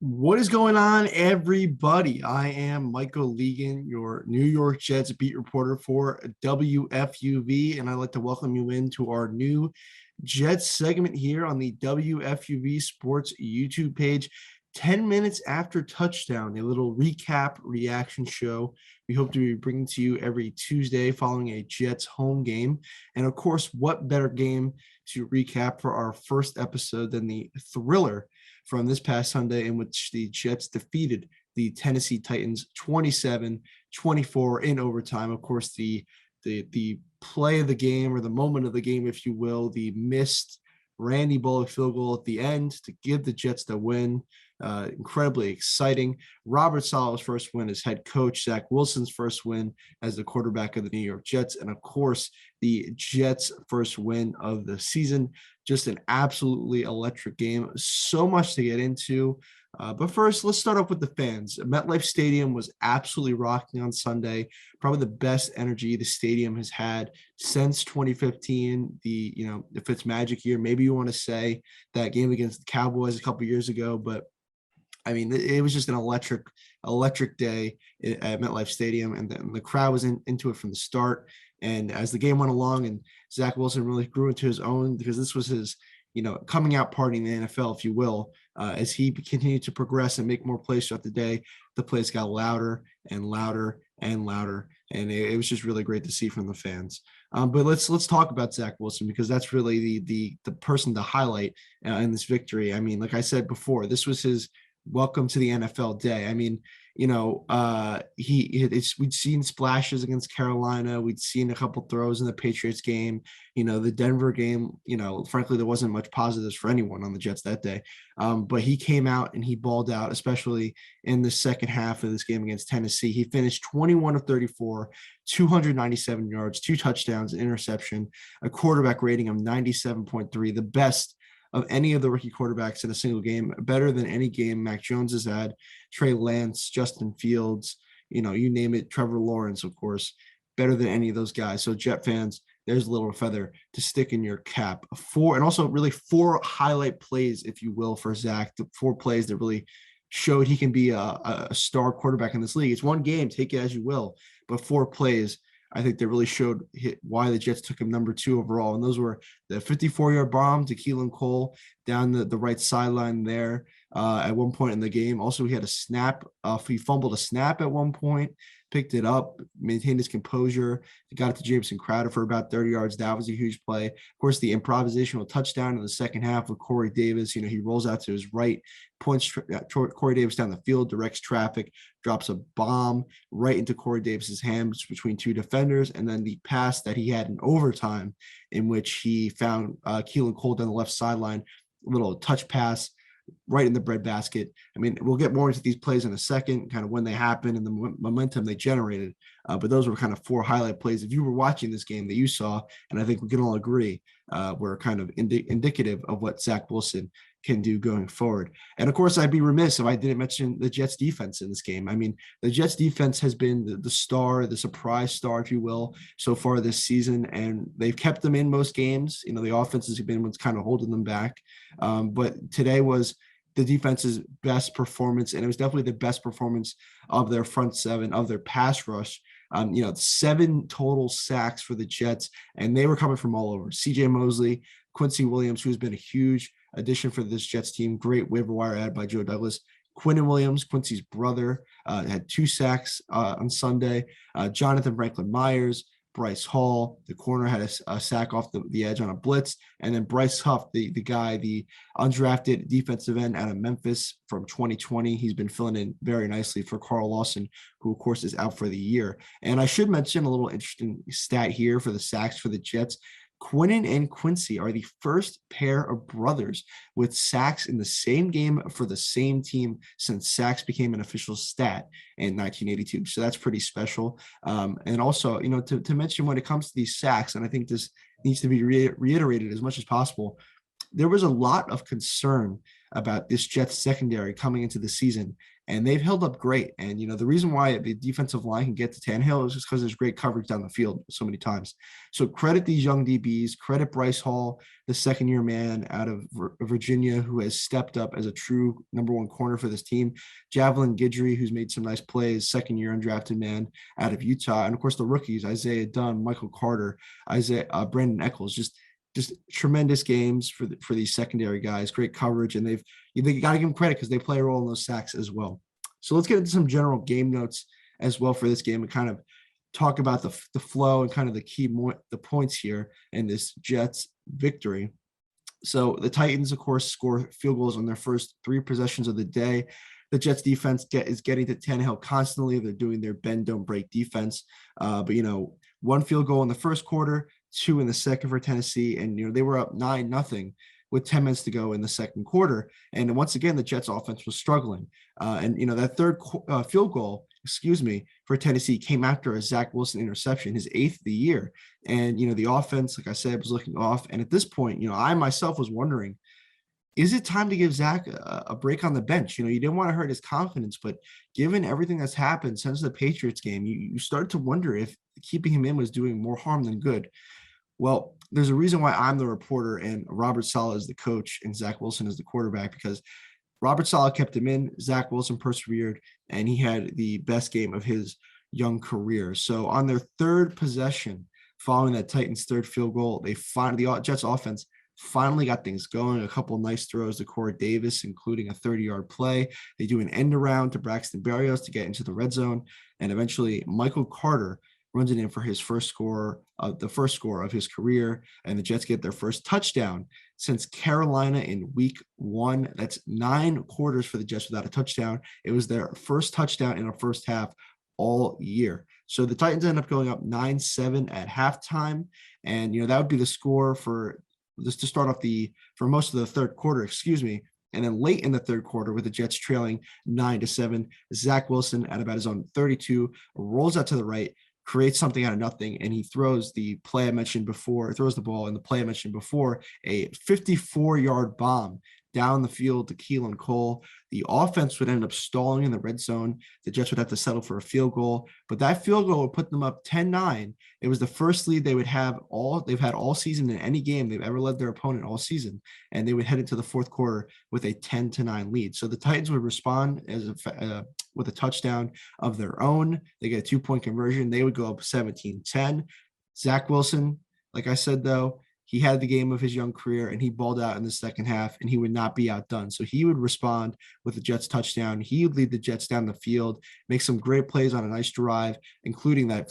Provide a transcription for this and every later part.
What is going on, everybody? I am Michael Leegan, your New York Jets beat reporter for WFUV, and I'd like to welcome you into our new Jets segment here on the WFUV Sports YouTube page. 10 minutes after touchdown, a little recap reaction show we hope to be bringing to you every Tuesday following a Jets home game. And of course, what better game to recap for our first episode than the thriller from this past Sunday in which the Jets defeated the Tennessee Titans 27-24 in overtime. Of course, the play of the game, or the moment of the game, if you will, the missed Randy Bullock field goal at the end to give the Jets the win. Incredibly exciting. Robert Sala's first win as head coach, Zach Wilson's first win as the quarterback of the New York Jets, and of course, the Jets' first win of the season. Just an absolutely electric game. So much to get into. But first, let's start off with the fans. Metlife Stadium was absolutely rocking on Sunday. Probably the best energy the stadium has had since 2015, the Fitzmagic year. Maybe you want to say that game against the Cowboys a couple years ago, but I mean, it was just an electric day at MetLife Stadium, and the crowd was into it from the start. And as the game went along, and Zach Wilson really grew into his own, because this was his, coming out party in the NFL, if you will. As he continued to progress and make more plays throughout the day, the plays got louder and louder and louder, and it was just really great to see from the fans. But let's talk about Zach Wilson, because that's really the person to highlight in this victory. I mean, like I said before, this was his welcome to the NFL day. I mean, we'd seen splashes against Carolina. We'd seen a couple throws in the Patriots game. The Denver game, frankly, there wasn't much positives for anyone on the Jets that day. But he came out and he balled out, especially in the second half of this game against Tennessee. He finished 21 of 34, 297 yards, 2 touchdowns, an interception, a quarterback rating of 97.3, the best of any of the rookie quarterbacks in a single game, better than any game Mac Jones has had, Trey Lance, Justin Fields, you name it, Trevor Lawrence, of course, better than any of those guys. So Jet fans, there's a little feather to stick in your cap. And also really 4 highlight plays, if you will, for Zach, the 4 plays that really showed he can be a star quarterback in this league. It's one game, take it as you will, but 4 plays I think they really showed why the Jets took him number 2 overall. And those were the 54-yard bomb to Keelan Cole down the right sideline there at one point in the game. Also, he had a snap. He fumbled a snap at one point, picked it up, maintained his composure. He got it to Jameson Crowder for about 30 yards. That was a huge play. Of course, the improvisational touchdown in the second half with Corey Davis. He rolls out to his right, points Corey Davis down the field, directs traffic, drops a bomb right into Corey Davis's hands between 2 defenders, and then the pass that he had in overtime, in which he found Keelan Cole down the left sideline, a little touch pass right in the breadbasket. I mean, we'll get more into these plays in a second, kind of when they happen and the momentum they generated. But those were kind of 4 highlight plays. If you were watching this game that you saw, and I think we can all agree, were kind of indicative of what Zach Wilson can do going forward. And of course, I'd be remiss if I didn't mention the Jets defense in this game. I mean, the Jets defense has been the star, the surprise star, if you will, so far this season, and they've kept them in most games. The offenses have been what's kind of holding them back. But today was the defense's best performance, and it was definitely the best performance of their front 7, of their pass rush. 7 total sacks for the Jets, and they were coming from all over. C.J. Mosley, Quincy Williams, who's been a huge addition for this Jets team, great waiver wire ad by Joe Douglas. Quinton Williams, Quincy's brother, had 2 sacks on Sunday. Jonathan Franklin Myers, Bryce Hall, the corner, had a sack off the edge on a blitz. And then Bryce Huff, the undrafted defensive end out of Memphis from 2020. He's been filling in very nicely for Carl Lawson, who, of course, is out for the year. And I should mention a little interesting stat here for the sacks for the Jets. Quinton and Quincy are the first pair of brothers with sacks in the same game for the same team since sacks became an official stat in 1982. So that's pretty special. And also, to mention when it comes to these sacks, and I think this needs to be reiterated as much as possible, there was a lot of concern about this Jets secondary coming into the season, and they've held up great. And, the reason why the defensive line can get to Tannehill is just because there's great coverage down the field so many times. So credit these young DBs, credit Bryce Hall, the second-year man out of Virginia, who has stepped up as a true number one corner for this team. Javelin Guidry, who's made some nice plays, second-year undrafted man out of Utah. And, of course, the rookies, Isaiah Dunn, Michael Carter, Brandon Eccles, just tremendous games for these secondary guys, great coverage, and they got to give them credit because they play a role in those sacks as well. So let's get into some general game notes as well for this game and kind of talk about the flow and kind of the points here in this Jets victory. So the Titans, of course, score field goals on their first 3 possessions of the day. The Jets defense is getting to Tannehill constantly. They're doing their bend, don't break defense. But 1 field goal in the first quarter, 2 in the second for Tennessee, and they were up 9-0 with 10 minutes to go in the second quarter. And once again, the Jets offense was struggling. And that third field goal, for Tennessee came after a Zach Wilson interception, his 8th of the year. And the offense, like I said, was looking off. And at this point, I myself was wondering, is it time to give Zach a break on the bench? You didn't want to hurt his confidence, but given everything that's happened since the Patriots game, you start to wonder if keeping him in was doing more harm than good. Well, there's a reason why I'm the reporter and Robert Saleh is the coach and Zach Wilson is the quarterback, because Robert Saleh kept him in, Zach Wilson persevered, and he had the best game of his young career. So on their third possession, following that Titans' third field goal, the Jets offense finally got things going. A couple of nice throws to Corey Davis, including a 30-yard play. They do an end around to Braxton Berrios to get into the red zone, and eventually Michael Carter runs it in for his first score of his career, and the Jets get their first touchdown since Carolina in week 1. That's 9 quarters for the Jets without a touchdown. It was their first touchdown in a first half all year. So the Titans end up going up 9-7 at halftime, and that would be the score for just to start off for most of the third quarter, And then late in the third quarter, with the Jets trailing 9-7, Zach Wilson at about his own 32 rolls out to the right, creates something out of nothing, and he throws the ball in the play I mentioned before, a 54-yard bomb down the field to Keelan Cole. The offense would end up stalling in the red zone. The Jets would have to settle for a field goal, but that field goal would put them up 10-9. It was the first lead they've had all season in any game they've ever led their opponent all season, and they would head into the fourth quarter with a 10-9 lead. So the Titans would respond with a touchdown of their own. They get a 2-point conversion. They would go up 17-10. Zach Wilson, like I said, though, he had the game of his young career, and he balled out in the second half, and he would not be outdone. So he would respond with the Jets touchdown. He would lead the Jets down the field, make some great plays on a nice drive, including that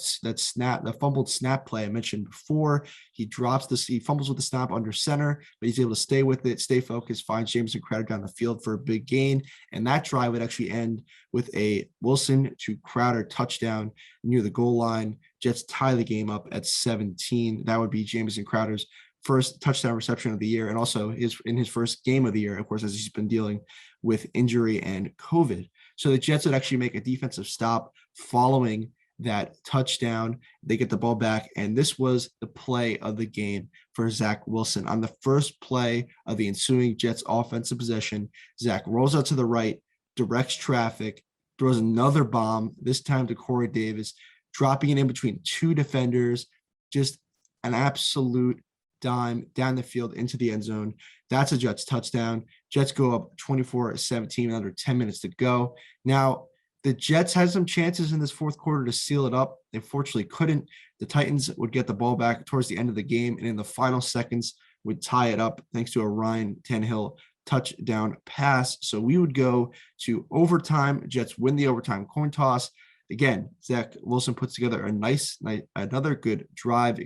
fumbled snap play I mentioned before. He fumbles with the snap under center, but he's able to stay with it, stay focused, finds Jameson Crowder down the field for a big gain. And that drive would actually end with a Wilson to Crowder touchdown near the goal line. Jets tie the game up at 17. That would be Jameson Crowder's first touchdown reception of the year, and also in his first game of the year, of course, as he's been dealing with injury and COVID. So the Jets would actually make a defensive stop following that touchdown. They get the ball back, and this was the play of the game for Zach Wilson. On the first play of the ensuing Jets offensive possession, Zach rolls out to the right, directs traffic, throws another bomb, this time to Corey Davis, dropping it in between 2 defenders, just an absolute dime down the field into the end zone. That's a Jets touchdown. Jets go up 24-17 under 10 minutes to go. Now, the Jets had some chances in this fourth quarter to seal it up. They fortunately couldn't. The Titans would get the ball back towards the end of the game, and in the final seconds would tie it up thanks to a Ryan Tannehill touchdown pass. So we would go to overtime. Jets win the overtime coin toss. Again, Zach Wilson puts together another good drive,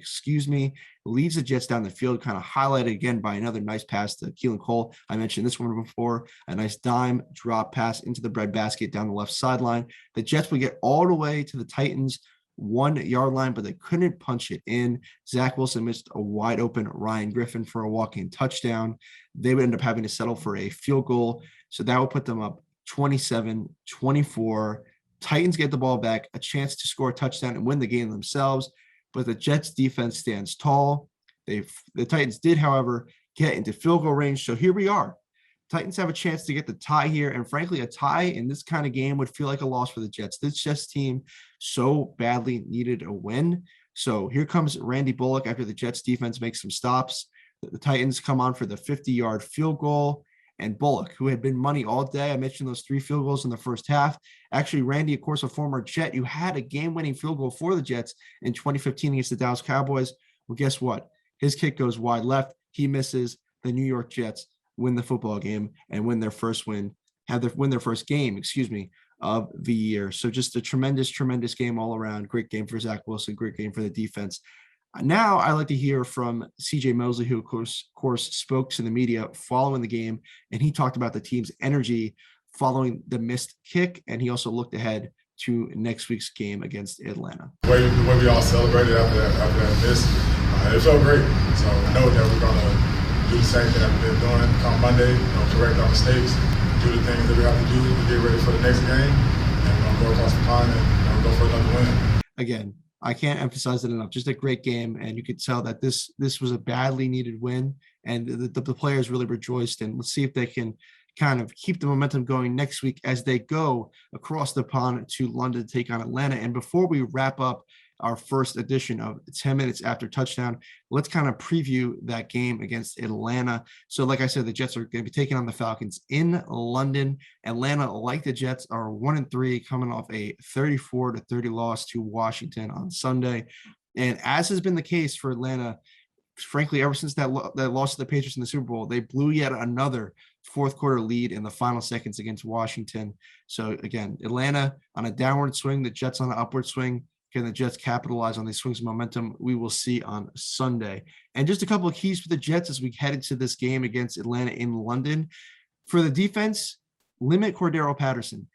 leads the Jets down the field, kind of highlighted again by another nice pass to Keelan Cole. I mentioned this one before, a nice dime drop pass into the breadbasket down the left sideline. The Jets would get all the way to the Titans' 1-yard line, but they couldn't punch it in. Zach Wilson missed a wide open Ryan Griffin for a walk-in touchdown. They would end up having to settle for a field goal. So that would put them up 27-24. Titans get the ball back, a chance to score a touchdown and win the game themselves, but the Jets defense stands tall. The Titans did, however, get into field goal range. So here we are. Titans have a chance to get the tie here. And frankly, a tie in this kind of game would feel like a loss for the Jets. This Jets team so badly needed a win. So here comes Randy Bullock after the Jets defense makes some stops. The Titans come on for the 50-yard field goal. And Bullock, who had been money all day, I mentioned those 3 field goals in the first half. Actually, Randy, of course, a former Jet, who had a game-winning field goal for the Jets in 2015 against the Dallas Cowboys. Well, guess what? His kick goes wide left. He misses. The New York Jets win the football game and win their first game, of the year. So just a tremendous, tremendous game all around. Great game for Zach Wilson. Great game for the defense. Now I like to hear from CJ Mosley, who of course spoke to the media following the game, and he talked about the team's energy following the missed kick, and he also looked ahead to next week's game against Atlanta. The way we all celebrated after that miss, it felt great. So I know that we're going to do the same thing that we've been doing come Monday, correct our mistakes, do the things that we have to do to get ready for the next game, and we're going to go across the pond and go for another win. Again, I can't emphasize it enough. Just a great game, and you could tell that this was a badly needed win, and the players really rejoiced. And let's see if they can kind of keep the momentum going next week as they go across the pond to London to take on Atlanta. And before we wrap up our first edition of 10 Minutes After Touchdown, let's kind of preview that game against Atlanta. So like I said, the Jets are going to be taking on the Falcons in London. Atlanta, like the Jets, are 1-3 coming off a 34-30 loss to Washington on Sunday. And as has been the case for Atlanta, frankly, ever since that loss to the Patriots in the Super Bowl, they blew yet another fourth quarter lead in the final seconds against Washington. So again, Atlanta on a downward swing, the Jets on an upward swing. Can the Jets capitalize on these swings of momentum? We will see on Sunday. And just a couple of keys for the Jets as we head into this game against Atlanta in London. For the defense, limit Cordero Patterson.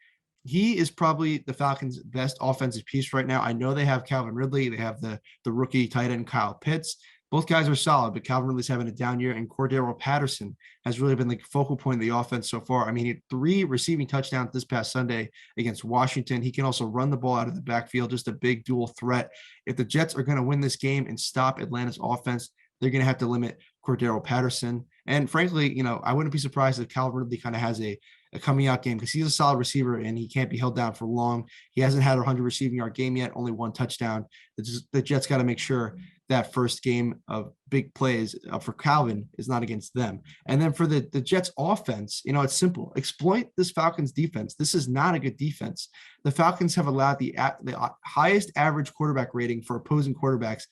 He is probably the Falcons' best offensive piece right now. I know they have Calvin Ridley. They have the rookie tight end Kyle Pitts. Both guys are solid, but Calvin Ridley's having a down year, and Cordero Patterson has really been the focal point of the offense so far. I mean, he had 3 receiving touchdowns this past Sunday against Washington. He can also run the ball out of the backfield, just a big dual threat. If the Jets are going to win this game and stop Atlanta's offense, they're going to have to limit Cordero Patterson. And frankly, I wouldn't be surprised if Calvin Ridley kind of has a coming out game because he's a solid receiver and he can't be held down for long. He hasn't had a 100 receiving yard game yet, only 1 touchdown. The Jets got to make sure that first game of big plays for Calvin is not against them. And then for the Jets offense, it's simple. Exploit this Falcons defense. This is not a good defense. The Falcons have allowed the highest average quarterback rating for opposing quarterbacks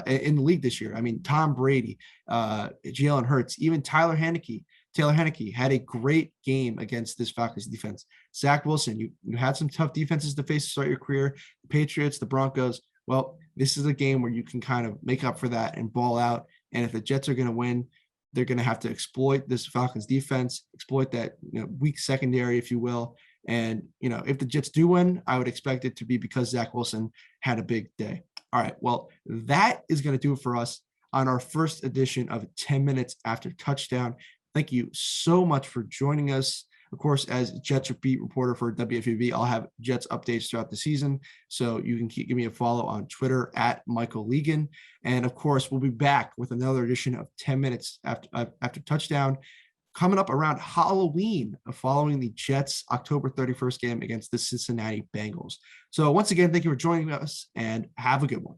in the league this year. I mean, Tom Brady, Jalen Hurts, even Taylor Heineke had a great game against this Falcons defense. Zach Wilson, you had some tough defenses to face to start your career. The Patriots, the Broncos. Well, this is a game where you can kind of make up for that and ball out. And if the Jets are going to win, they're going to have to exploit this Falcons defense, exploit that weak secondary, if you will. And, if the Jets do win, I would expect it to be because Zach Wilson had a big day. All right, well, that is going to do it for us on our first edition of 10 Minutes After Touchdown. Thank you so much for joining us. Of course, as Jets beat reporter for WFUV, I'll have Jets updates throughout the season. So you can give me a follow on Twitter at Michael Leegan. And of course, we'll be back with another edition of 10 Minutes After Touchdown coming up around Halloween following the Jets October 31st game against the Cincinnati Bengals. So once again, thank you for joining us and have a good one.